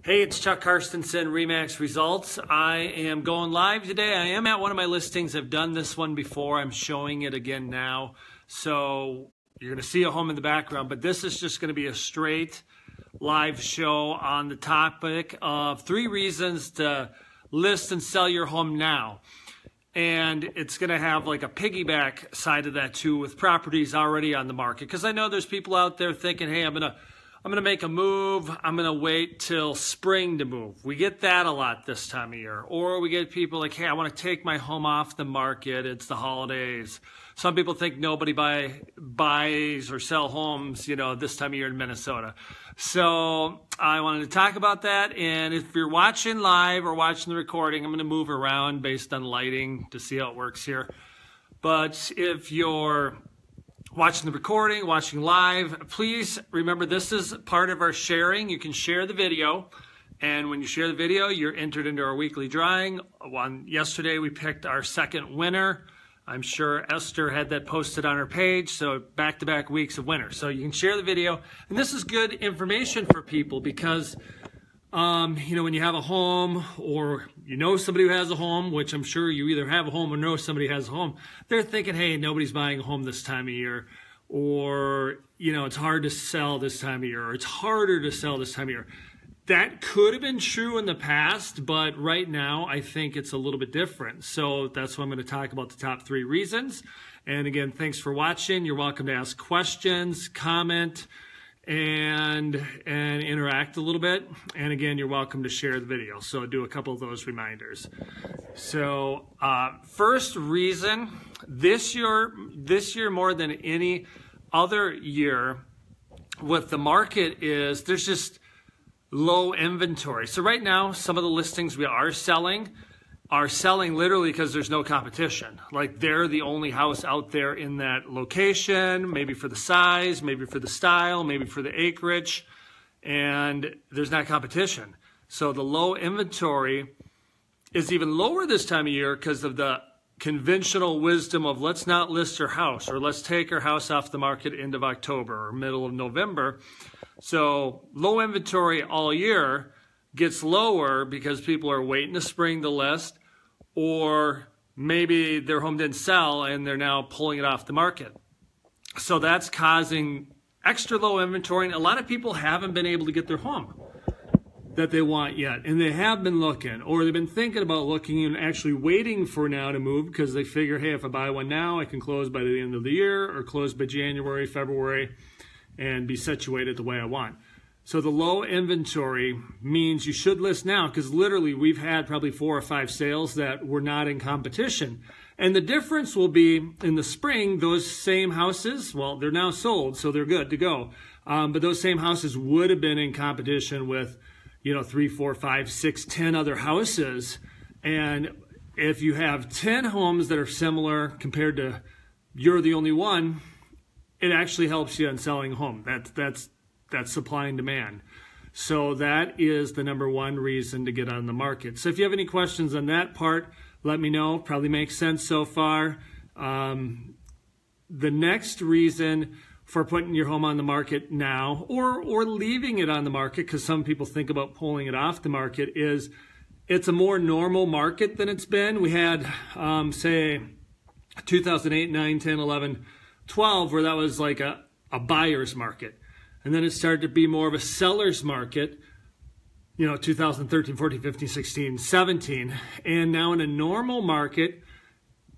Hey, it's Chuck Carstensen, Remax Results. I am going live today. I am at one of my listings. I've done this one before. I'm showing it again now. So you're going to see a home in the background, but this is just going to be a straight live show on the topic of 3 reasons to list and sell your home now. And it's going to have like a piggyback side of that too, with properties already on the market. Because I know there's people out there thinking, hey, I'm going to make a move. I'm going to wait till spring to move. We get that a lot this time of year. Or we get people like, hey, I want to take my home off the market. It's the holidays. Some people think nobody buys or sell homes, this time of year in Minnesota. So I wanted to talk about that. And if you're watching live or watching the recording, I'm going to move around based on lighting to see how it works here. But if you're watching the recording, watching live, please remember this is part of our sharing. You can share the video, and when you share the video, you're entered into our weekly drawing. Yesterday, we picked our second winner. I'm sure Esther had that posted on her page, so back-to-back weeks of winners. So you can share the video, and this is good information for people because, when you have a home or somebody who has a home, which I'm sure you either have a home or know somebody who has a home, they're thinking, hey, nobody's buying a home this time of year, or, it's hard to sell this time of year, or it's harder to sell this time of year. That could have been true in the past, but right now I think it's a little bit different. So that's why I'm going to talk about the top 3 reasons. And again, thanks for watching. You're welcome to ask questions, comment, and interact a little bit. And again, you're welcome to share the video. So do a couple of those reminders. So first reason, this year more than any other year with the market is there's just low inventory. So right now, some of the listings we are selling literally because there's no competition. Like they're the only house out there in that location, maybe for the size, maybe for the style, maybe for the acreage, and there's not competition. So the low inventory is even lower this time of year because of the conventional wisdom of let's not list our house, or let's take our house off the market end of October or middle of November. So low inventory all year gets lower because people are waiting to spring the list, or maybe their home didn't sell and they're now pulling it off the market. So that's causing extra low inventory, and a lot of people haven't been able to get their home that they want yet, and they have been looking, or they've been thinking about looking and actually waiting for now to move because they figure, hey, if I buy one now, I can close by the end of the year or close by January, February, and be situated the way I want. So the low inventory means you should list now, because literally we've had probably 4 or 5 sales that were not in competition. And the difference will be in the spring, those same houses, well, they're now sold, so they're good to go. But those same houses would have been in competition with 3, 4, 5, 6, 10 other houses. And if you have 10 homes that are similar compared to you're the only one, it actually helps you in selling a home. That's supply and demand. So that is the number 1 reason to get on the market. So if you have any questions on that part, let me know. Probably makes sense so far. The next reason for putting your home on the market now, or leaving it on the market, because some people think about pulling it off the market, is it's a more normal market than it's been. We had, say, 2008, 9, 10, 11, 12, where that was like a buyer's market. And then it started to be more of a seller's market, 2013, 14, 15, 16, 17. And now in a normal market,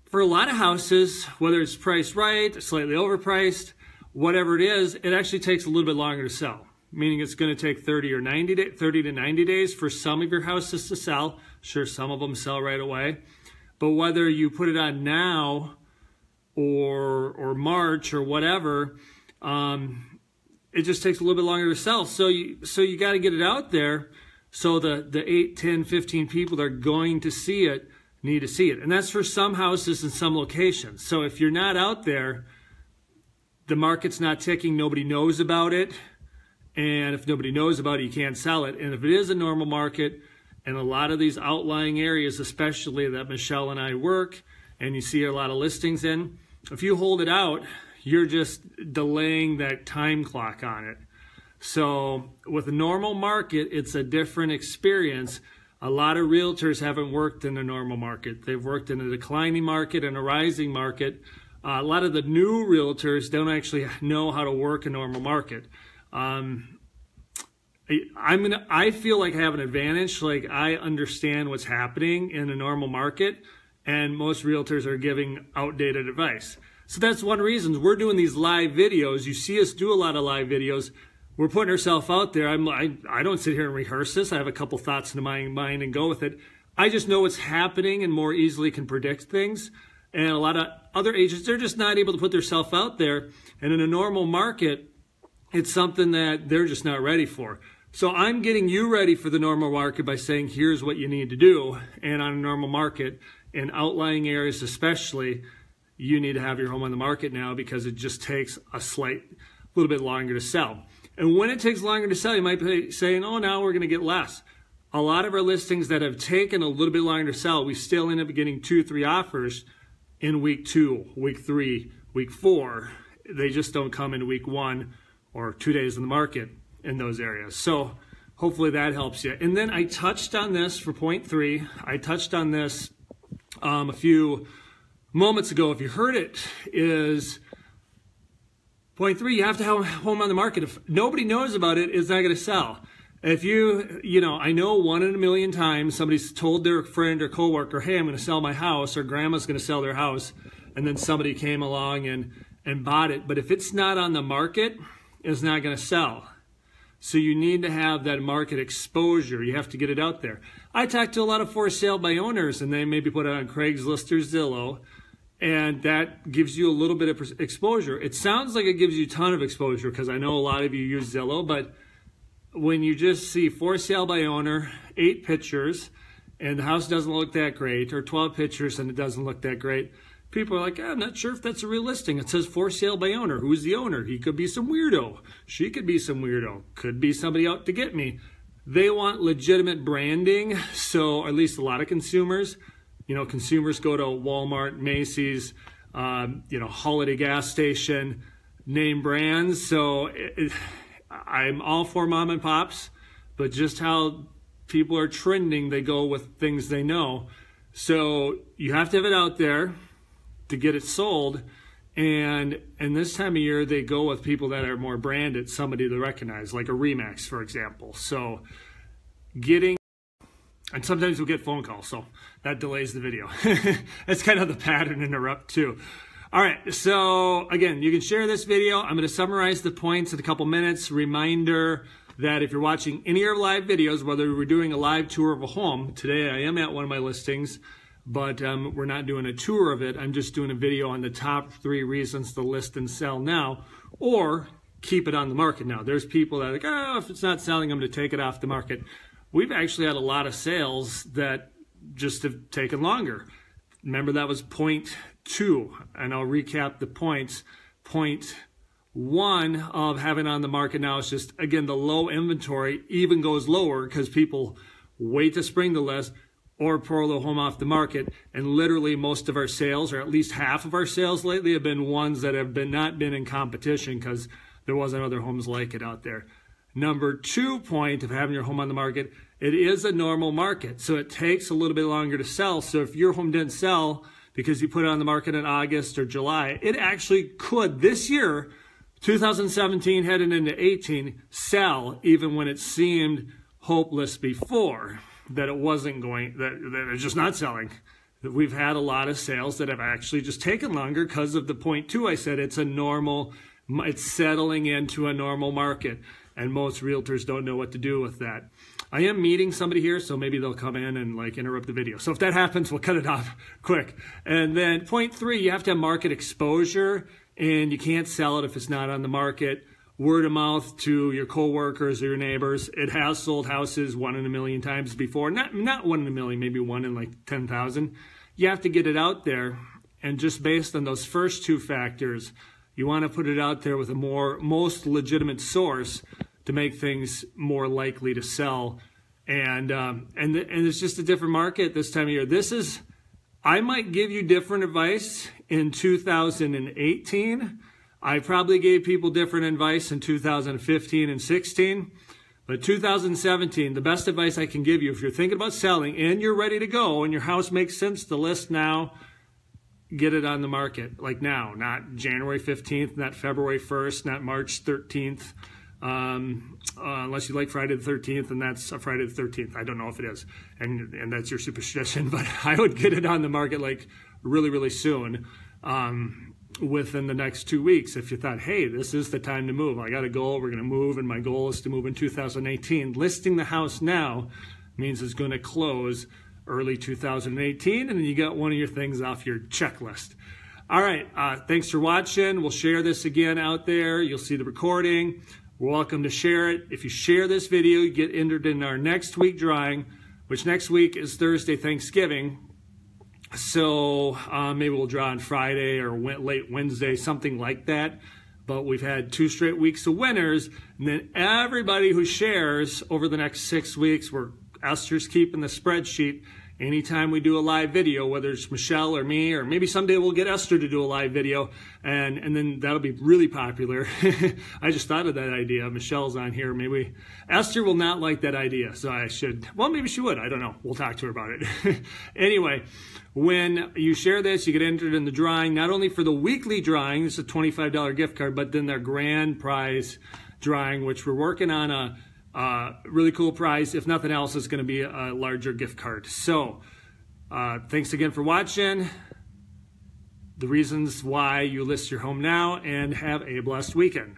for a lot of houses, whether it's priced right, slightly overpriced, whatever it is, it actually takes a little bit longer to sell. Meaning it's going to take 30 to 90 days for some of your houses to sell. Sure, some of them sell right away. But whether you put it on now or March or whatever, it just takes a little bit longer to sell. So you got to get it out there, so the 8, 10, 15 people that are going to see it need to see it. And that's for some houses in some locations. So if you're not out there, the market's not ticking, nobody knows about it. And if nobody knows about it, you can't sell it. And if it is a normal market, and a lot of these outlying areas, especially that Michelle and I work, and you see a lot of listings in, if you hold it out, you're just delaying that time clock on it. So with a normal market, it's a different experience. A lot of realtors haven't worked in a normal market. They've worked in a declining market and a rising market. A lot of the new realtors don't actually know how to work a normal market. I feel like I have an advantage. Like, I understand what's happening in a normal market, and most realtors are giving outdated advice. So that's one reason we're doing these live videos. You see us do a lot of live videos. We're putting ourselves out there. I don't sit here and rehearse this. I have a couple thoughts in my mind and go with it. I just know what's happening and more easily can predict things. And a lot of other agents, they're just not able to put themselves out there. And in a normal market, it's something that they're just not ready for. So I'm getting you ready for the normal market by saying, here's what you need to do. And on a normal market, in outlying areas especially, you need to have your home on the market now, because it just takes a little bit longer to sell. And when it takes longer to sell, you might be saying, oh, now we're going to get less. A lot of our listings that have taken a little bit longer to sell, we still end up getting 2 or 3 offers in week 2, week 3, week 4. They just don't come in week 1 or 2 days in the market in those areas. So hopefully that helps you. And then I touched on this for point 3. I touched on this a few moments ago. If you heard it, is point 3, you have to have a home on the market. If nobody knows about it, it's not going to sell. If I know 1 in a million times somebody's told their friend or coworker, hey, I'm going to sell my house, or grandma's going to sell their house, and then somebody came along and bought it. But if it's not on the market, it's not going to sell. So you need to have that market exposure. You have to get it out there. I talked to a lot of for sale by owners, and they maybe put it on Craigslist or Zillow, and that gives you a little bit of exposure. It sounds like it gives you a ton of exposure, because I know a lot of you use Zillow, but when you just see for sale by owner, 8 pictures, and the house doesn't look that great, or 12 pictures and it doesn't look that great, people are like, I'm not sure if that's a real listing. It says for sale by owner. Who's the owner? He could be some weirdo. She could be some weirdo. Could be somebody out to get me. They want legitimate branding. So at least a lot of consumers, consumers go to Walmart, Macy's, Holiday gas station, name brands. So I'm all for mom and pops, but just how people are trending, they go with things they know. So you have to have it out there to get it sold. And this time of year, they go with people that are more branded, somebody to recognize, like a RE/MAX, for example. So and sometimes we'll get phone calls, so that delays the video. That's kind of the pattern interrupt too. All right, so again, you can share this video. I'm going to summarize the points in a couple minutes. Reminder that if you're watching any of our live videos, whether we're doing a live tour of a home, today I am at one of my listings, but we're not doing a tour of it. I'm just doing a video on the top 3 reasons to list and sell now, or keep it on the market now. There's people that are like, oh, if it's not selling, I'm going to take it off the market. We've actually had a lot of sales that just have taken longer. Remember, that was point 2, and I'll recap the points. Point 1 of having on the market now is just, again, the low inventory even goes lower because people wait to spring the list or pull the home off the market. And literally most of our sales, or at least half of our sales lately, have been ones that have not been in competition because there wasn't other homes like it out there. Number 2 point of having your home on the market, it is a normal market. So it takes a little bit longer to sell. So if your home didn't sell because you put it on the market in August or July, it actually could this year, 2017 heading into 18, sell even when it seemed hopeless before, that it wasn't going, that it's just not selling. We've had a lot of sales that have actually just taken longer because of the point 2 I said. It's settling into a normal market. And most realtors don't know what to do with that. I am meeting somebody here, so maybe they'll come in and interrupt the video. So if that happens, we'll cut it off quick. And then point 3, you have to have market exposure, and you can't sell it if it's not on the market. Word of mouth to your coworkers or your neighbors. It has sold houses 1 in a million times before. Not 1 in a million, maybe 1 in 10,000. You have to get it out there, and just based on those first 2 factors, you want to put it out there with a most legitimate source to make things more likely to sell. And it's just a different market this time of year. I might give you different advice in 2018 I probably gave people different advice in 2015 and 16, but 2017, the best advice I can give you if you're thinking about selling and you're ready to go and your house makes sense to list now, get it on the market, like now, not January 15th, not February 1st, not March 13th, unless you like Friday the 13th, and that's a Friday the 13th. I don't know if it is, and that's your superstition, but I would get it on the market like really, really soon, within the next 2 weeks. If you thought, hey, this is the time to move, I got a goal, we're going to move, and my goal is to move in 2018. Listing the house now means it's going to close early 2018, and then you got one of your things off your checklist. All right, thanks for watching. We'll share this again out there. You'll see the recording. We're welcome to share it. If you share this video, you get entered in our next week drawing, which next week is Thursday, Thanksgiving. So maybe we'll draw on Friday or late Wednesday, something like that. But we've had 2 straight weeks of winners, and then everybody who shares over the next 6 weeks, Esther's keeping the spreadsheet. Anytime we do a live video, whether it's Michelle or me, or maybe someday we'll get Esther to do a live video, and then that'll be really popular. I just thought of that idea. Michelle's on here. Maybe Esther will not like that idea, so I should, well, maybe she would. I don't know. We'll talk to her about it. Anyway, when you share this, you get entered in the drawing, not only for the weekly drawing, it's a $25 gift card, but then their grand prize drawing, which we're working on a really cool prize. If nothing else, it's going to be a larger gift card. So thanks again for watching. The reasons why you list your home now, and have a blessed weekend.